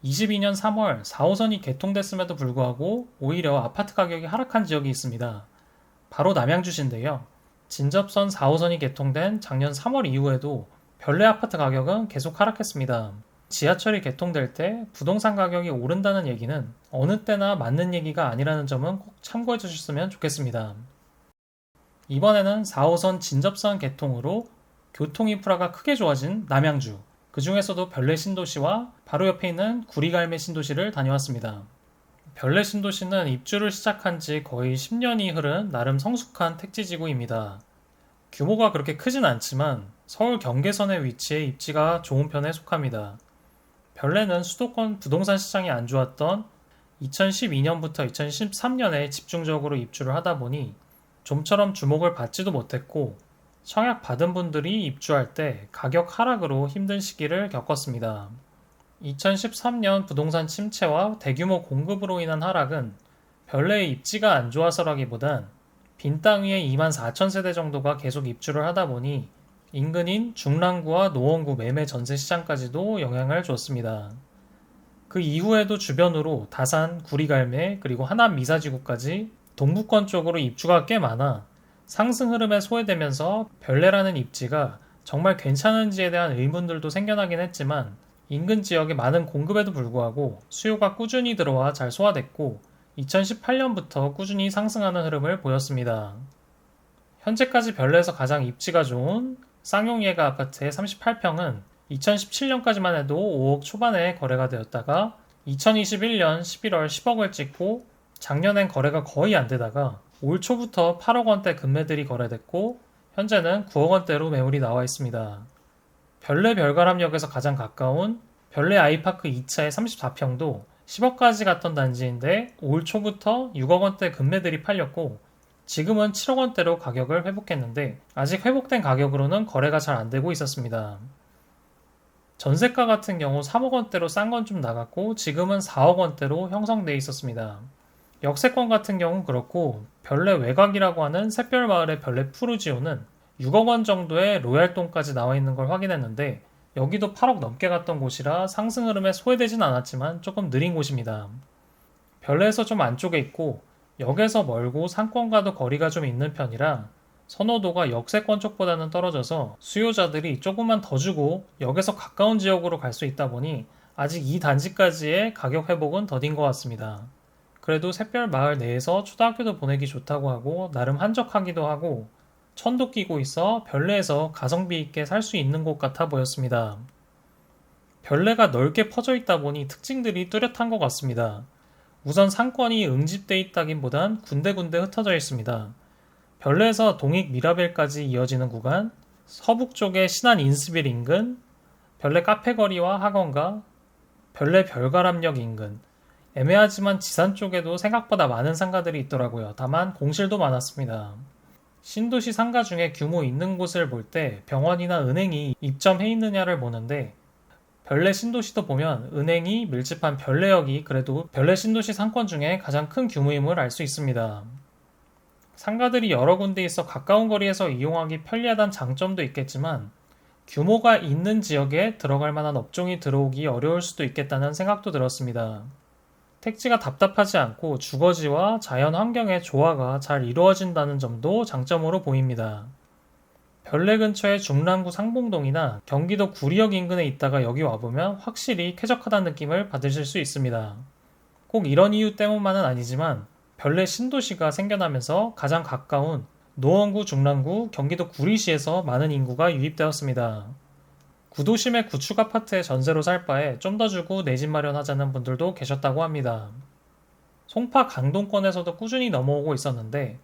22년 3월 4호선이 개통됐음에도 불구하고 오히려 아파트 가격이 하락한 지역이 있습니다. 바로 남양주시인데요. 진접선 4호선이 개통된 작년 3월 이후에도 별내 아파트 가격은 계속 하락했습니다. 지하철이 개통될 때 부동산 가격이 오른다는 얘기는 어느 때나 맞는 얘기가 아니라는 점은 꼭 참고해 주셨으면 좋겠습니다. 이번에는 4호선 진접선 개통으로 교통 인프라가 크게 좋아진 남양주, 그 중에서도 별내 신도시와 바로 옆에 있는 구리갈매 신도시를 다녀왔습니다. 별내 신도시는 입주를 시작한 지 거의 10년이 흐른 나름 성숙한 택지지구입니다. 규모가 그렇게 크진 않지만 서울 경계선에 위치해 입지가 좋은 편에 속합니다. 별내는 수도권 부동산 시장이 안 좋았던 2012년부터 2013년에 집중적으로 입주를 하다 보니 좀처럼 주목을 받지도 못했고 청약 받은 분들이 입주할 때 가격 하락으로 힘든 시기를 겪었습니다. 2013년 부동산 침체와 대규모 공급으로 인한 하락은 별내의 입지가 안 좋아서라기보단 빈 땅 위에 2만 4천 세대 정도가 계속 입주를 하다 보니 인근인 중랑구와 노원구 매매 전세 시장까지도 영향을 줬습니다. 그 이후에도 주변으로 다산, 구리갈매, 그리고 하남 미사지구까지 동부권 쪽으로 입주가 꽤 많아 상승 흐름에 소외되면서 별내라는 입지가 정말 괜찮은지에 대한 의문들도 생겨나긴 했지만 인근 지역의 많은 공급에도 불구하고 수요가 꾸준히 들어와 잘 소화됐고 2018년부터 꾸준히 상승하는 흐름을 보였습니다. 현재까지 별내에서 가장 입지가 좋은 쌍용 예가 아파트의 38평은 2017년까지만 해도 5억 초반에 거래가 되었다가 2021년 11월 10억을 찍고 작년엔 거래가 거의 안 되다가 올 초부터 8억 원대 금매들이 거래됐고 현재는 9억 원대로 매물이 나와 있습니다. 별내 별가람역에서 가장 가까운 별내 아이파크 2차의 34평도 10억까지 갔던 단지인데 올 초부터 6억 원대 금매들이 팔렸고 지금은 7억 원대로 가격을 회복했는데 아직 회복된 가격으로는 거래가 잘 안 되고 있었습니다. 전세가 같은 경우 3억 원대로 싼 건 좀 나갔고 지금은 4억 원대로 형성돼 있었습니다. 역세권 같은 경우는 그렇고 별내 외곽이라고 하는 샛별마을의 별내 푸르지오는 6억 원 정도의 로얄동까지 나와 있는 걸 확인했는데 여기도 8억 넘게 갔던 곳이라 상승 흐름에 소외되진 않았지만 조금 느린 곳입니다. 별내에서 좀 안쪽에 있고 역에서 멀고 상권과도 거리가 좀 있는 편이라 선호도가 역세권 쪽보다는 떨어져서 수요자들이 조금만 더 주고 역에서 가까운 지역으로 갈 수 있다 보니 아직 이 단지까지의 가격 회복은 더딘 것 같습니다. 그래도 샛별 마을 내에서 초등학교도 보내기 좋다고 하고 나름 한적하기도 하고 천도 끼고 있어 별내에서 가성비 있게 살 수 있는 곳 같아 보였습니다. 별내가 넓게 퍼져 있다 보니 특징들이 뚜렷한 것 같습니다. 우선 상권이 응집돼 있다긴보단 군데군데 흩어져 있습니다. 별내에서 동익 미라벨까지 이어지는 구간, 서북 쪽의 신안 인스빌 인근, 별내 카페거리와 학원가, 별내 별가람역 인근, 애매하지만 지산 쪽에도 생각보다 많은 상가들이 있더라고요. 다만 공실도 많았습니다. 신도시 상가 중에 규모 있는 곳을 볼 때 병원이나 은행이 입점해 있느냐를 보는데 별내 신도시도 보면 은행이 밀집한 별내역이 그래도 별내 신도시 상권 중에 가장 큰 규모임을 알 수 있습니다. 상가들이 여러 군데 있어 가까운 거리에서 이용하기 편리하다는 장점도 있겠지만 규모가 있는 지역에 들어갈 만한 업종이 들어오기 어려울 수도 있겠다는 생각도 들었습니다. 택지가 답답하지 않고 주거지와 자연 환경의 조화가 잘 이루어진다는 점도 장점으로 보입니다. 별내 근처의 중랑구 상봉동이나 경기도 구리역 인근에 있다가 여기 와보면 확실히 쾌적하다는 느낌을 받으실 수 있습니다. 꼭 이런 이유 때문만은 아니지만 별내 신도시가 생겨나면서 가장 가까운 노원구, 중랑구, 경기도 구리시에서 많은 인구가 유입되었습니다. 구도심의 구축 아파트에 전세로 살 바에 좀 더 주고 내 집 마련하자는 분들도 계셨다고 합니다. 송파 강동권에서도 꾸준히 넘어오고 있었는데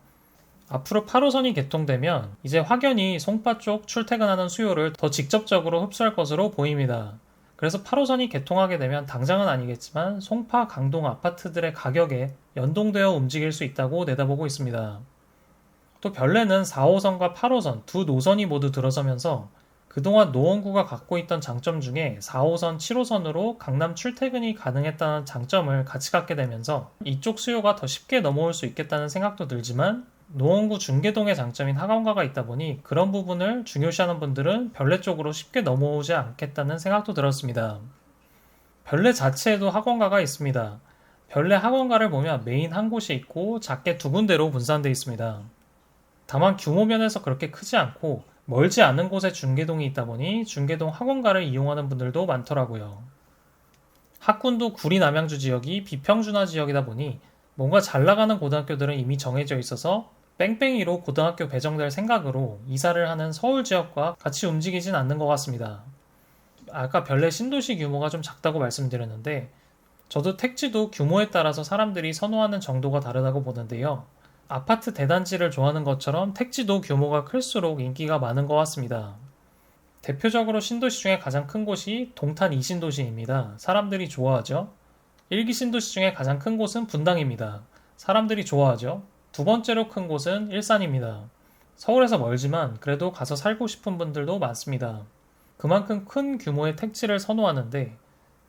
앞으로 8호선이 개통되면 이제 확연히 송파 쪽 출퇴근하는 수요를 더 직접적으로 흡수할 것으로 보입니다. 그래서 8호선이 개통하게 되면 당장은 아니겠지만 송파 강동 아파트들의 가격에 연동되어 움직일 수 있다고 내다보고 있습니다. 또 별내는 4호선과 8호선 두 노선이 모두 들어서면서 그동안 노원구가 갖고 있던 장점 중에 4호선, 7호선으로 강남 출퇴근이 가능했다는 장점을 같이 갖게 되면서 이쪽 수요가 더 쉽게 넘어올 수 있겠다는 생각도 들지만 노원구 중계동의 장점인 학원가가 있다 보니 그런 부분을 중요시하는 분들은 별내 쪽으로 쉽게 넘어오지 않겠다는 생각도 들었습니다. 별내 자체에도 학원가가 있습니다. 별내 학원가를 보면 메인 한 곳이 있고 작게 두 군데로 분산되어 있습니다. 다만 규모 면에서 그렇게 크지 않고 멀지 않은 곳에 중계동이 있다 보니 중계동 학원가를 이용하는 분들도 많더라고요. 학군도 구리 남양주 지역이 비평준화 지역이다 보니 뭔가 잘 나가는 고등학교들은 이미 정해져 있어서 뺑뺑이로 고등학교 배정될 생각으로 이사를 하는 서울 지역과 같이 움직이진 않는 것 같습니다. 아까 별내 신도시 규모가 좀 작다고 말씀드렸는데 저도 택지도 규모에 따라서 사람들이 선호하는 정도가 다르다고 보는데요. 아파트 대단지를 좋아하는 것처럼 택지도 규모가 클수록 인기가 많은 것 같습니다. 대표적으로 신도시 중에 가장 큰 곳이 동탄 2신도시입니다. 사람들이 좋아하죠. 1기 신도시 중에 가장 큰 곳은 분당입니다. 사람들이 좋아하죠. 두 번째로 큰 곳은 일산입니다. 서울에서 멀지만 그래도 가서 살고 싶은 분들도 많습니다. 그만큼 큰 규모의 택지를 선호하는데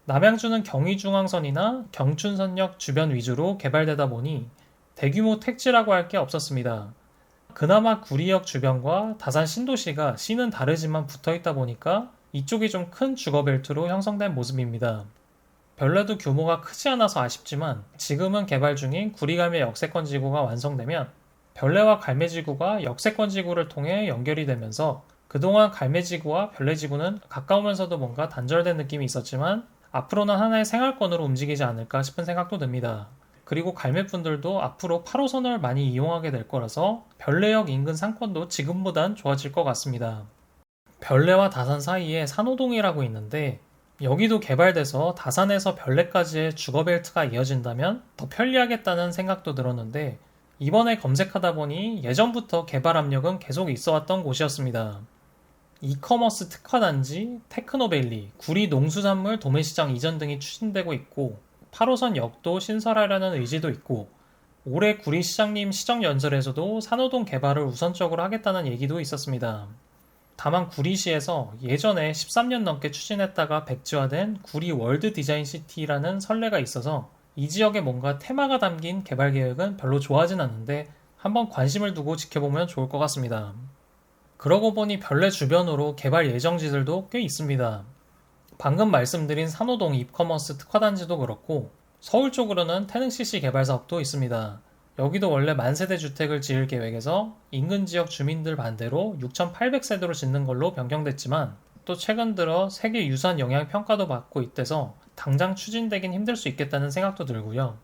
남양주는 경의중앙선이나 경춘선역 주변 위주로 개발되다 보니 대규모 택지라고 할 게 없었습니다. 그나마 구리역 주변과 다산 신도시가 시는 다르지만 붙어있다 보니까 이쪽이 좀 큰 주거벨트로 형성된 모습입니다. 별내도 규모가 크지 않아서 아쉽지만 지금은 개발 중인 구리갈매 역세권지구가 완성되면 별내와 갈매지구가 역세권지구를 통해 연결이 되면서 그동안 갈매지구와 별내지구는 가까우면서도 뭔가 단절된 느낌이 있었지만 앞으로는 하나의 생활권으로 움직이지 않을까 싶은 생각도 듭니다. 그리고 갈매분들도 앞으로 8호선을 많이 이용하게 될 거라서 별내역 인근 상권도 지금보단 좋아질 것 같습니다. 별내와 다산 사이에 산호동이라고 있는데 여기도 개발돼서 다산에서 별내까지의 주거벨트가 이어진다면 더 편리하겠다는 생각도 들었는데 이번에 검색하다 보니 예전부터 개발 압력은 계속 있어왔던 곳이었습니다. 이커머스 특화단지, 테크노밸리, 구리 농수산물 도매시장 이전 등이 추진되고 있고 8호선 역도 신설하려는 의지도 있고 올해 구리시장님 시정연설에서도 산호동 개발을 우선적으로 하겠다는 얘기도 있었습니다. 다만 구리시에서 예전에 13년 넘게 추진했다가 백지화된 구리 월드 디자인 시티라는 선례가 있어서 이 지역에 뭔가 테마가 담긴 개발 계획은 별로 좋아하진 않는데 한번 관심을 두고 지켜보면 좋을 것 같습니다. 그러고 보니 별내 주변으로 개발 예정지들도 꽤 있습니다. 방금 말씀드린 산호동 이커머스 특화단지도 그렇고 서울 쪽으로는 태릉CC 개발 사업도 있습니다. 여기도 원래 만세대 주택을 지을 계획에서 인근 지역 주민들 반대로 6,800세대로 짓는 걸로 변경됐지만 또 최근 들어 세계유산 영향 평가도 받고 있대서 당장 추진되긴 힘들 수 있겠다는 생각도 들고요.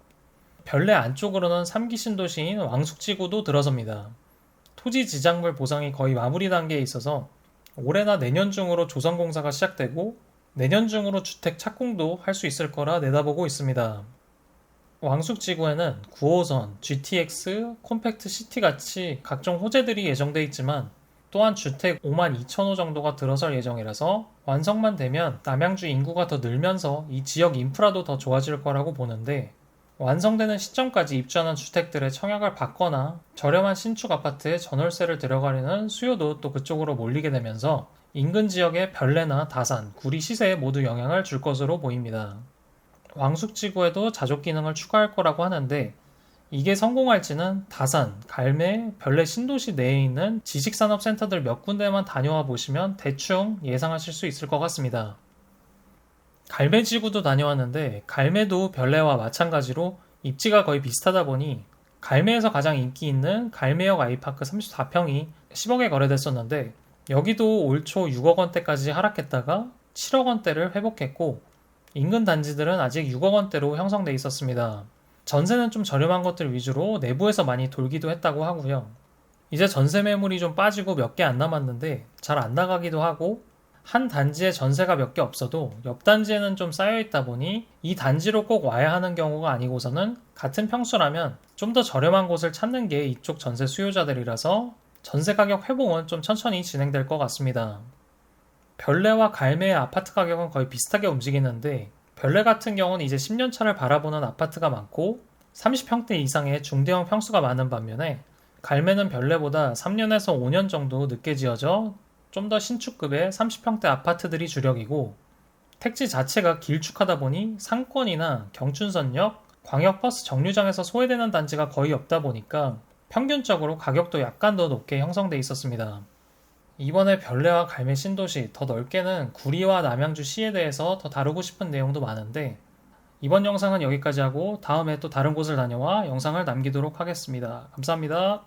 별내 안쪽으로는 3기 신도시인 왕숙지구도 들어섭니다. 토지 지작물 보상이 거의 마무리 단계에 있어서 올해나 내년 중으로 조성공사가 시작되고 내년 중으로 주택 착공도 할 수 있을 거라 내다보고 있습니다. 왕숙지구에는 9호선, GTX, 콤팩트 시티 같이 각종 호재들이 예정돼 있지만 또한 주택 5만 2천 호 정도가 들어설 예정이라서 완성만 되면 남양주 인구가 더 늘면서 이 지역 인프라도 더 좋아질 거라고 보는데 완성되는 시점까지 입주하는 주택들의 청약을 받거나 저렴한 신축 아파트에 전월세를 들여가려는 수요도 또 그쪽으로 몰리게 되면서 인근 지역의 별내나 다산, 구리 시세에 모두 영향을 줄 것으로 보입니다. 왕숙지구에도 자족 기능을 추가할 거라고 하는데 이게 성공할지는 다산, 갈매, 별내 신도시 내에 있는 지식산업센터들 몇 군데만 다녀와 보시면 대충 예상하실 수 있을 것 같습니다. 갈매지구도 다녀왔는데 갈매도 별내와 마찬가지로 입지가 거의 비슷하다 보니 갈매에서 가장 인기 있는 갈매역 아이파크 34평이 10억에 거래됐었는데 여기도 올 초 6억 원대까지 하락했다가 7억 원대를 회복했고 인근 단지들은 아직 6억 원대로 형성돼 있었습니다. 전세는 좀 저렴한 것들 위주로 내부에서 많이 돌기도 했다고 하고요. 이제 전세 매물이 좀 빠지고 몇 개 안 남았는데 잘 안 나가기도 하고 한 단지에 전세가 몇 개 없어도 옆 단지에는 좀 쌓여있다 보니 이 단지로 꼭 와야 하는 경우가 아니고서는 같은 평수라면 좀 더 저렴한 곳을 찾는 게 이쪽 전세 수요자들이라서 전세 가격 회복은 좀 천천히 진행될 것 같습니다. 별내와 갈매의 아파트 가격은 거의 비슷하게 움직이는데 별내 같은 경우는 이제 10년 차를 바라보는 아파트가 많고 30평대 이상의 중대형 평수가 많은 반면에 갈매는 별내보다 3년에서 5년 정도 늦게 지어져 좀 더 신축급의 30평대 아파트들이 주력이고 택지 자체가 길쭉하다 보니 상권이나 경춘선역, 광역버스 정류장에서 소외되는 단지가 거의 없다 보니까 평균적으로 가격도 약간 더 높게 형성돼 있었습니다. 이번에 별내와 갈매 신도시, 더 넓게는 구리와 남양주시에 대해서 더 다루고 싶은 내용도 많은데 이번 영상은 여기까지 하고 다음에 또 다른 곳을 다녀와 영상을 남기도록 하겠습니다. 감사합니다.